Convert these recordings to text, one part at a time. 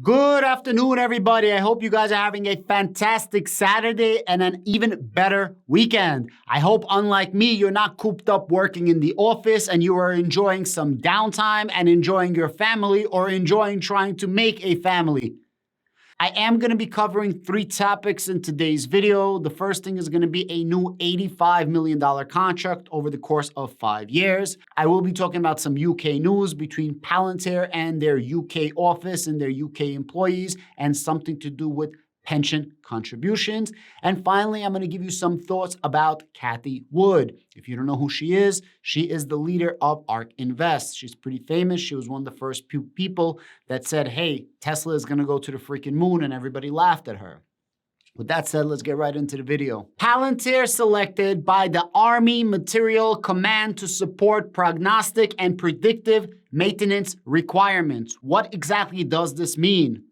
Good afternoon, everybody. I hope you guys are having a fantastic Saturday and an even better weekend. I hope, unlike me, you're not cooped up working in the office and you are enjoying some downtime and enjoying your family or enjoying trying to make a family. I am going to be covering 3 topics in today's video. The first thing is going to be a new $85 million contract over the course of 5 years. I will be talking about some UK news between Palantir and their UK office and their UK employees and something to do with pension contributions. And finally, I'm going to give you some thoughts about Cathie Wood. If you don't know who she is the leader of ARK Invest. She's pretty famous. She was one of the first people that said, hey, Tesla is going to go to the freaking moon, and everybody laughed at her. With that said, let's get right into the video. Palantir selected by the Army Material Command to support prognostic and predictive maintenance requirements. What exactly does this mean?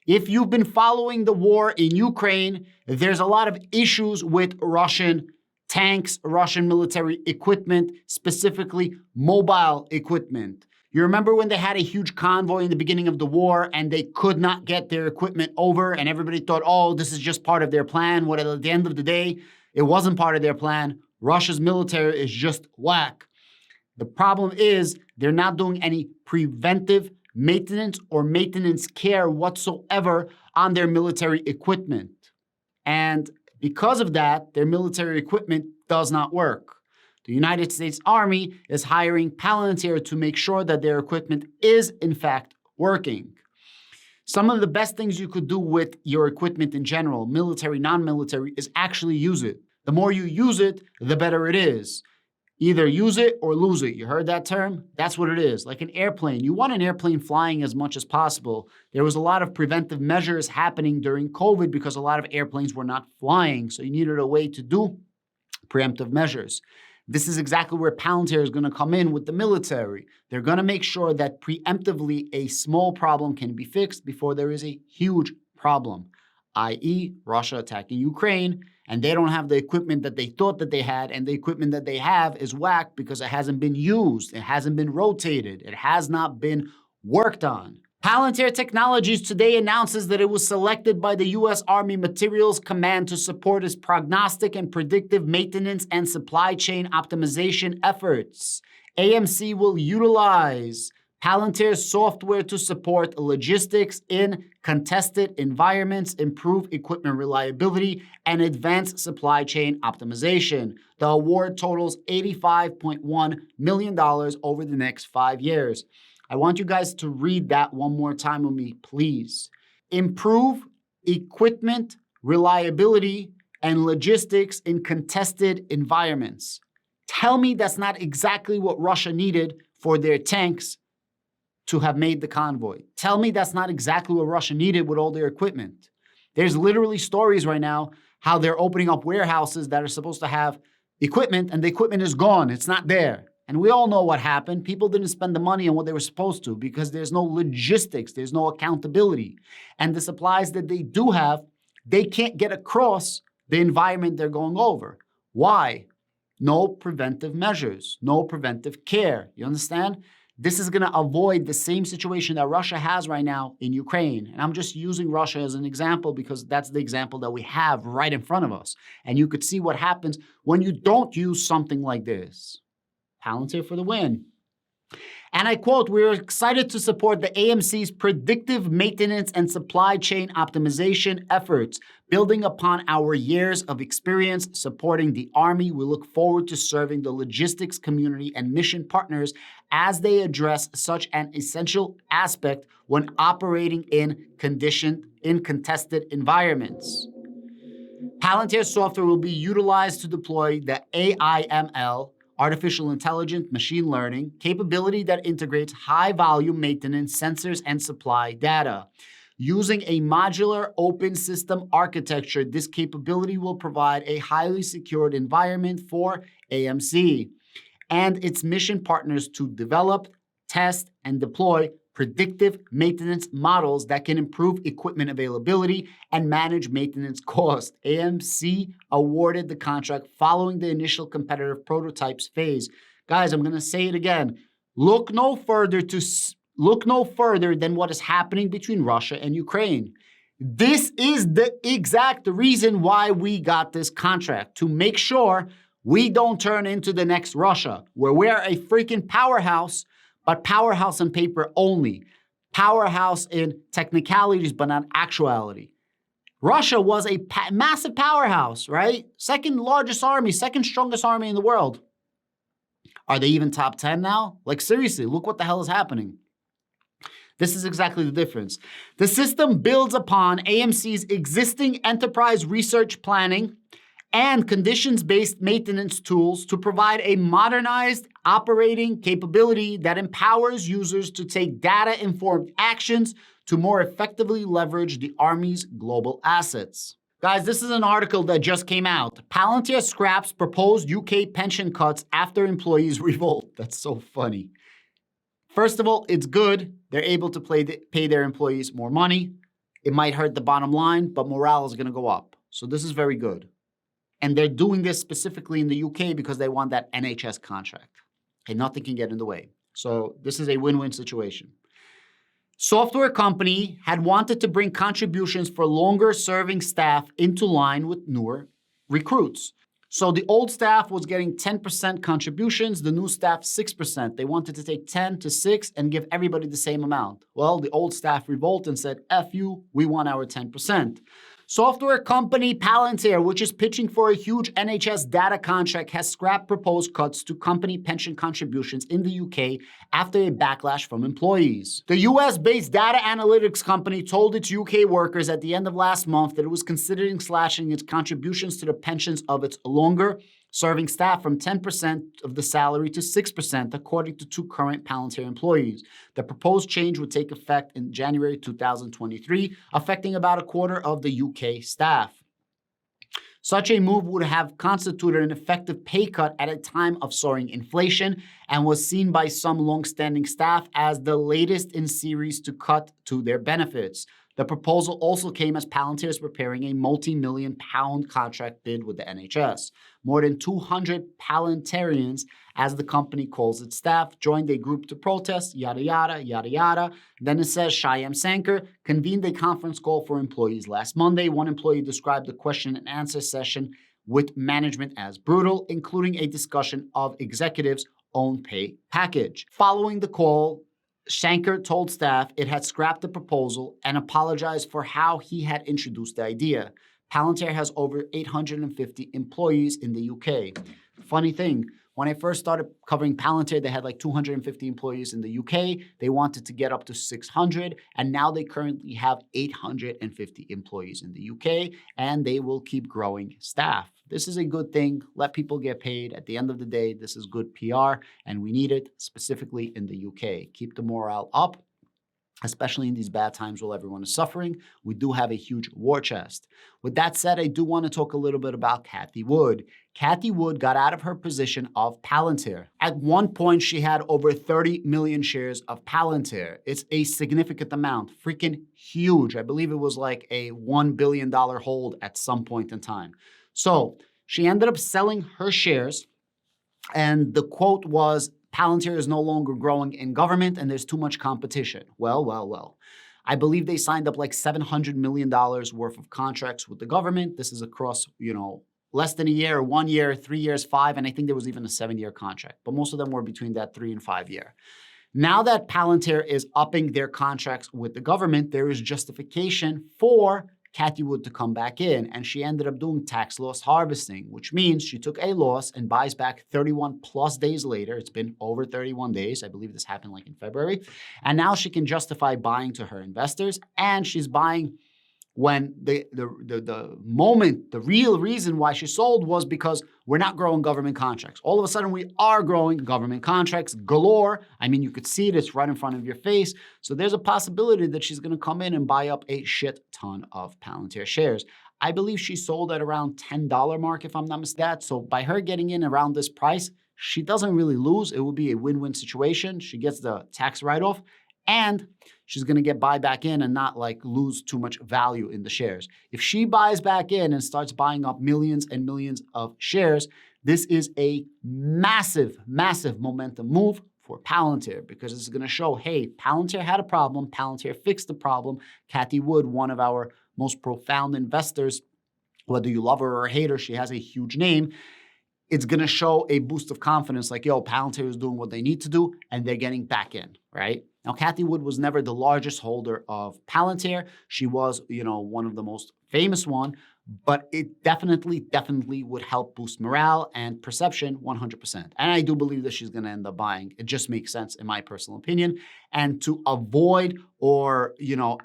If you've been following the war in Ukraine, there's a lot of issues with Russian tanks, Russian military equipment, specifically mobile equipment. You remember when they had a huge convoy in the beginning of the war and they could not get their equipment over and everybody thought, oh, this is just part of their plan. What at the end of the day, it wasn't part of their plan. Russia's military is just whack. The problem is they're not doing any preventive maintenance or maintenance care whatsoever on their military equipment. And because of that, their military equipment does not work. The United States Army is hiring Palantir to make sure that their equipment is, in fact, working. Some of the best things you could do with your equipment in general, military, non-military, is actually use it. The more you use it, the better it is. Either use it or lose it. You heard that term? That's what it is. Like an airplane. You want an airplane flying as much as possible. There was a lot of preventive measures happening during COVID because a lot of airplanes were not flying. So you needed a way to do preemptive measures. This is exactly where Palantir is going to come in with the military. They're going to make sure that preemptively a small problem can be fixed before there is a huge problem, i.e. Russia attacking Ukraine, and they don't have the equipment that they thought that they had, and the equipment that they have is whack because it hasn't been used, it hasn't been rotated, it has not been worked on. Palantir Technologies today announces that it was selected by the U.S. Army Materials Command to support its prognostic and predictive maintenance and supply chain optimization efforts. AMC will utilize Palantir's software to support logistics in contested environments, improve equipment reliability, and advance supply chain optimization. The award totals $85.1 million over the next 5 years. I want you guys to read that one more time with me, please. Improve equipment reliability and logistics in contested environments. Tell me that's not exactly what Russia needed for their tanks to have made the convoy. Tell me that's not exactly what Russia needed with all their equipment. There's literally stories right now how they're opening up warehouses that are supposed to have equipment and the equipment is gone. It's not there. And we all know what happened. People didn't spend the money on what they were supposed to because there's no logistics, there's no accountability. And the supplies that they do have, they can't get across the environment they're going over. Why? No preventive measures, no preventive care. You understand? This is going to avoid the same situation that Russia has right now in Ukraine. And I'm just using Russia as an example because that's the example that we have right in front of us. And you could see what happens when you don't use something like this. Palantir for the win. And I quote, "We're excited to support the AMC's predictive maintenance and supply chain optimization efforts. Building upon our years of experience supporting the Army, we look forward to serving the logistics community and mission partners as they address such an essential aspect when operating in contested environments." Palantir software will be utilized to deploy the AIML, artificial intelligence, machine learning, capability that integrates high-volume maintenance sensors and supply data. Using a modular open system architecture, this capability will provide a highly secured environment for AMC and its mission partners to develop, test, and deploy predictive maintenance models that can improve equipment availability and manage maintenance costs. AMC awarded the contract following the initial competitive prototypes phase. Guys, I'm going to say it again. Look no further to look no further than what is happening between Russia and Ukraine. This is the exact reason why we got this contract, to make sure we don't turn into the next Russia, where we're a freaking powerhouse, but powerhouse on paper only. Powerhouse in technicalities, but not actuality. Russia was a massive powerhouse, right? Second largest army, second strongest army in the world. Are they even top 10 now? Like, seriously, look what the hell is happening. This is exactly the difference. The system builds upon AMC's existing enterprise research planning and conditions-based maintenance tools to provide a modernized operating capability that empowers users to take data-informed actions to more effectively leverage the Army's global assets. Guys, this is an article that just came out. Palantir scraps proposed UK pension cuts after employees revolt. That's so funny. First of all, it's good. They're able to pay their employees more money. It might hurt the bottom line, but morale is going to go up. So this is very good. And they're doing this specifically in the UK because they want that NHS contract. And nothing can get in the way. So this is a win-win situation. Software company had wanted to bring contributions for longer serving staff into line with newer recruits. So the old staff was getting 10% contributions, the new staff 6%. They wanted to take 10 to 6 and give everybody the same amount. Well, the old staff revolted and said, F you, we want our 10%. Software company Palantir, which is pitching for a huge NHS data contract, has scrapped proposed cuts to company pension contributions in the UK after a backlash from employees. The US-based data analytics company told its UK workers at the end of last month that it was considering slashing its contributions to the pensions of its longer-serving staff from 10% of the salary to 6%, according to 2 current Palantir employees. The proposed change would take effect in January 2023, affecting about a quarter of the UK staff. Such a move would have constituted an effective pay cut at a time of soaring inflation and was seen by some long-standing staff as the latest in series to cut to their benefits. The proposal also came as Palantir is preparing a multi-million pound contract bid with the NHS. More than 200 Palantirians, as the company calls its staff, joined a group to protest, yada, yada, yada, yada. Then it says Shyam Sankar convened a conference call for employees last Monday. One employee described the question and answer session with management as brutal, including a discussion of executives' own pay package. Following the call, Shankar told staff it had scrapped the proposal and apologized for how he had introduced the idea. Palantir has over 850 employees in the UK. Funny thing, when I first started covering Palantir, they had like 250 employees in the UK. They wanted to get up to 600, and now they currently have 850 employees in the UK, and they will keep growing staff. This is a good thing. Let people get paid. At the end of the day, this is good PR, and we need it specifically in the UK. Keep the morale up, especially in these bad times while everyone is suffering. We do have a huge war chest. With that said, I do want to talk a little bit about Cathie Wood. Cathie Wood got out of her position of Palantir. At one point, she had over 30 million shares of Palantir. It's a significant amount, freaking huge. I believe it was like a $1 billion hold at some point in time. So she ended up selling her shares, and the quote was, Palantir is no longer growing in government and there's too much competition. Well. I believe they signed up like $700 million worth of contracts with the government. This is across, less than a year, 1 year, 3 years, 5, and I think there was even a 7-year contract, but most of them were between that 3 and 5 year. Now that Palantir is upping their contracts with the government, there is justification for Cathie Wood to come back in, and she ended up doing tax loss harvesting, which means she took a loss and buys back 31 plus days later. It's been over 31 days. I believe this happened like in February. And now she can justify buying to her investors, and she's buying when the real reason why she sold was because we're not growing government contracts. All of a sudden, we are growing government contracts galore. I mean, you could see it. It's right in front of your face. So there's a possibility that she's going to come in and buy up a shit ton of Palantir shares. I believe she sold at around $10 mark, if I'm not mistaken. So by her getting in around this price, she doesn't really lose. It will be a win-win situation. She gets the tax write-off, and she's going to get buy back in and not like lose too much value in the shares. If she buys back in and starts buying up millions and millions of shares, this is a massive, massive momentum move for Palantir because it's going to show, hey, Palantir had a problem. Palantir fixed the problem. Cathie Wood, one of our most profound investors, whether you love her or hate her, she has a huge name. It's going to show a boost of confidence like, yo, Palantir is doing what they need to do and they're getting back in, right? Now, Cathie Wood was never the largest holder of Palantir. She was, one of the most famous one, but it definitely would help boost morale and perception 100%. And I do believe that she's going to end up buying. It just makes sense in my personal opinion. And to avoid or,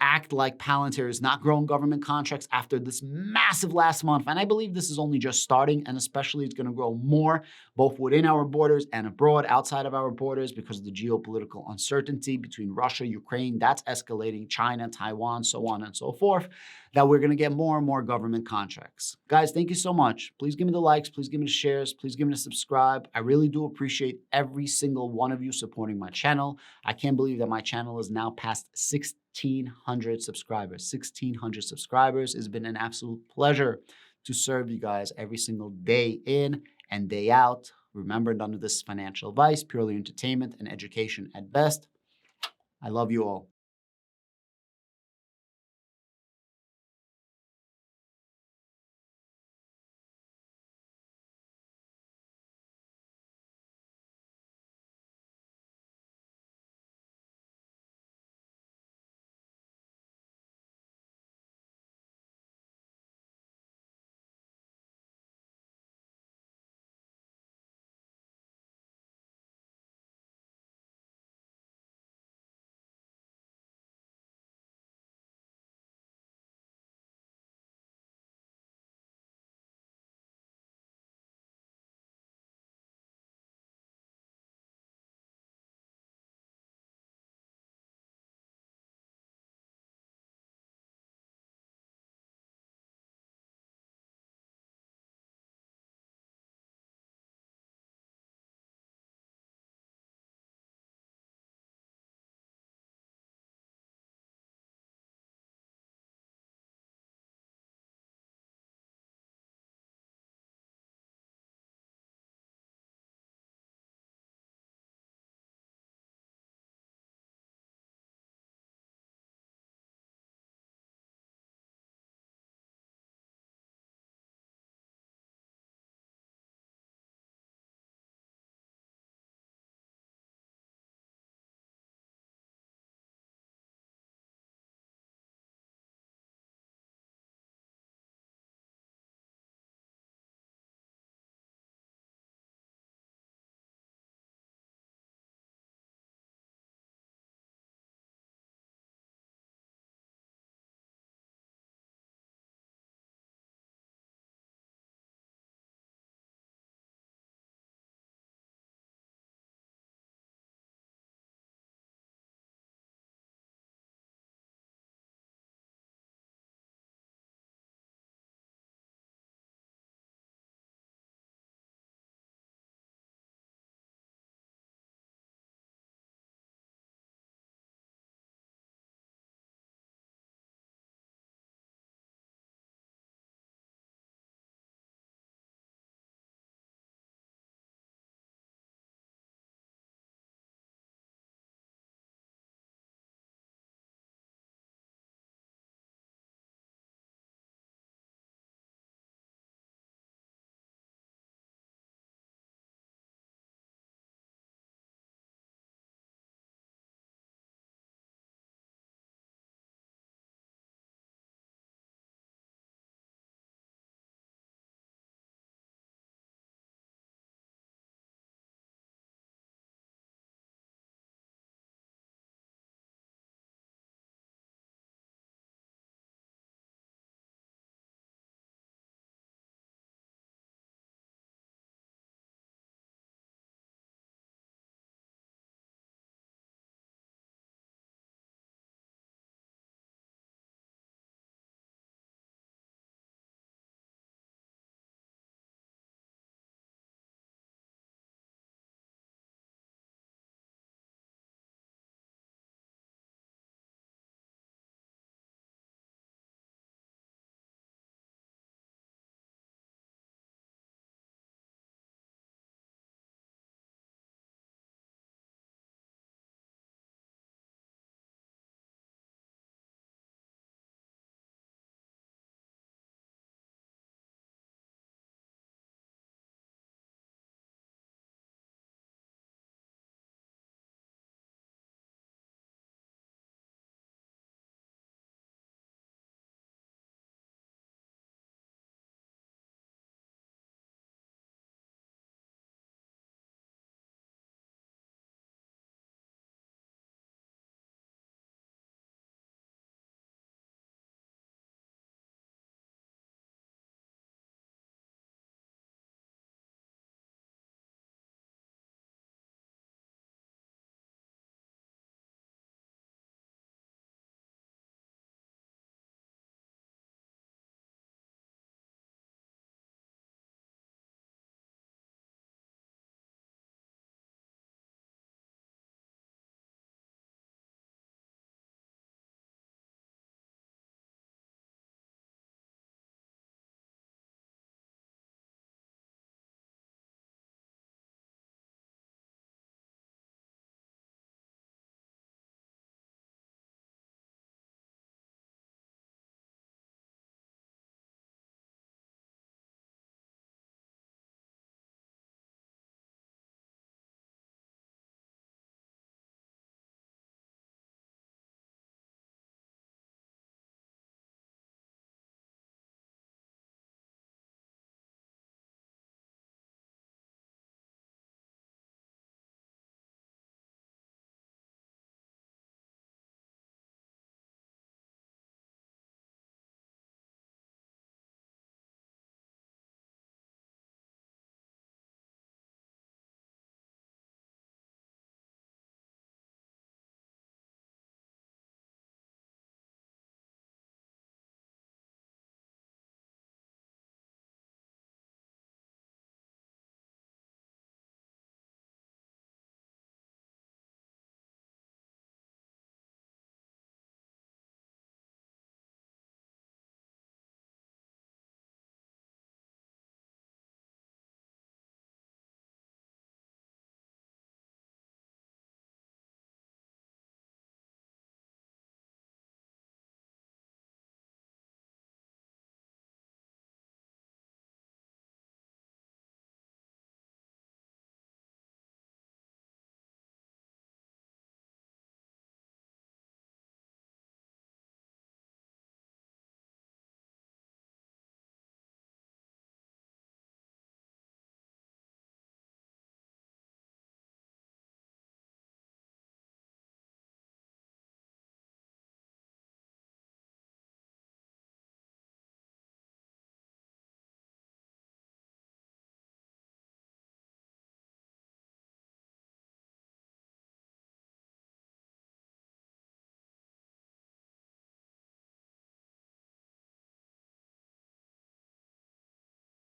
act like Palantir is not growing government contracts after this massive last month. And I believe this is only just starting, and especially it's going to grow more, both within our borders and abroad, outside of our borders, because of the geopolitical uncertainty between Russia, Ukraine, that's escalating, China, Taiwan, so on and so forth, that we're going to get more and more government contracts. Guys, thank you so much. Please give me the likes. Please give me the shares. Please give me the subscribe. I really do appreciate every single one of you supporting my channel. I can't believe that my channel is now past 1,600 subscribers. 1,600 subscribers. It's been an absolute pleasure to serve you guys every single day in and day out. Remember, none of this is financial advice, purely entertainment and education at best. I love you all.